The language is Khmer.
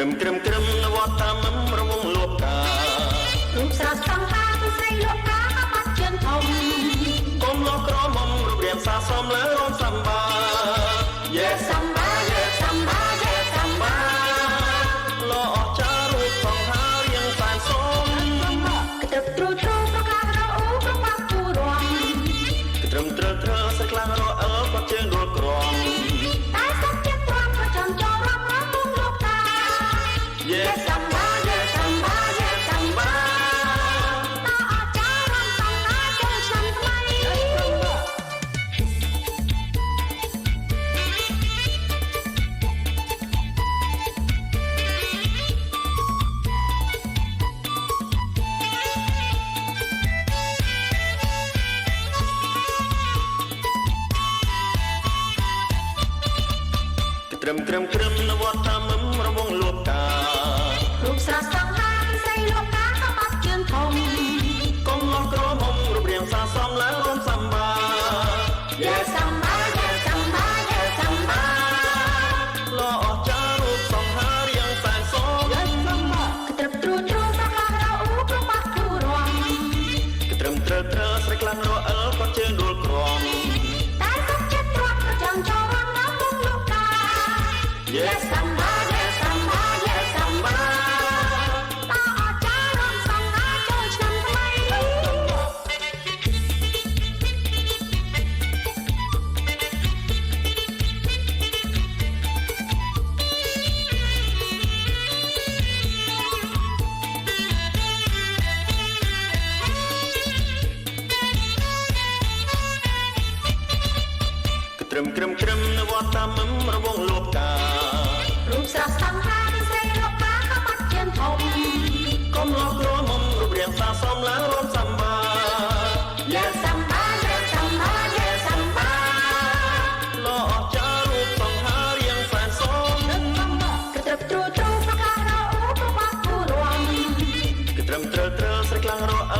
ត្រឹមនវត្តតាមរវងលោកការូបស្រស់សង្ហាស្រីលោកកាបាត់ជើងធំកុំលោកក្រមុំរូបរាងសាសមលើរោមសម្បាយេសម្បាយេសម្បាយេសម្បាលោអស្ចារ្យរូបសង្ហារៀងសែនសមកត្រឹបទ្រូប្រកាសរអូប្របាក់ទូរំកត្រឹមត្រឹស្រខ្លាំងរអើបាត់ជើងរួចក្រំតែសុខចិត្តទ្រាំប្រចាំចូលរំរំលោកតាយេសម្បាយេសម្បាយេសម្បាតើអស្ចារ្យរំសង្ហាចូលឆ្នាំថ្មីត្រឹមនវត្តតាមរវងលោកការូបស្រស់សង្ហាស្រីលោកកាបាត់ជើងធំកុំលោកក្រមុំរូបរាងសាសមលើរោមសម្បាយេសម្បាយេសម្បាយេសម្បាលោអស្ចារ្យរូបសង្ហារៀងសែនសមយេសម្បាកត្រឹបទ្រូប្រកាសរអូប្របាក់ទូរំកត្រឹមត្រស្រខ្លាំងរអើបាត់ជើងរួចក្រំតែសុខចិត្តទ្រាំប្រចាំចូលរំរំលោកតាយេសម្បាយេសម្បាយេសម្បាតើអស្ចារ្យរំសង្ហាចូលឆ្នាំថ្មីត្រឹមនវត្តតាមរវងលោកការូបស្រស់សង្ហាស្រីលោកកាបាត់ជើងធំកុំលោកក្រមុំរូបរាងសាសមលើរោមសម្បាយេសម្បាយេសម្បាយេសម្បាលោអស្ចារ្យរូបសង្ហារៀងសែនសមកត្រឹបទ្រូប្រកាសរអូប្របាក់ទូរំកត្រឹមស្រខ្លាំងរអើ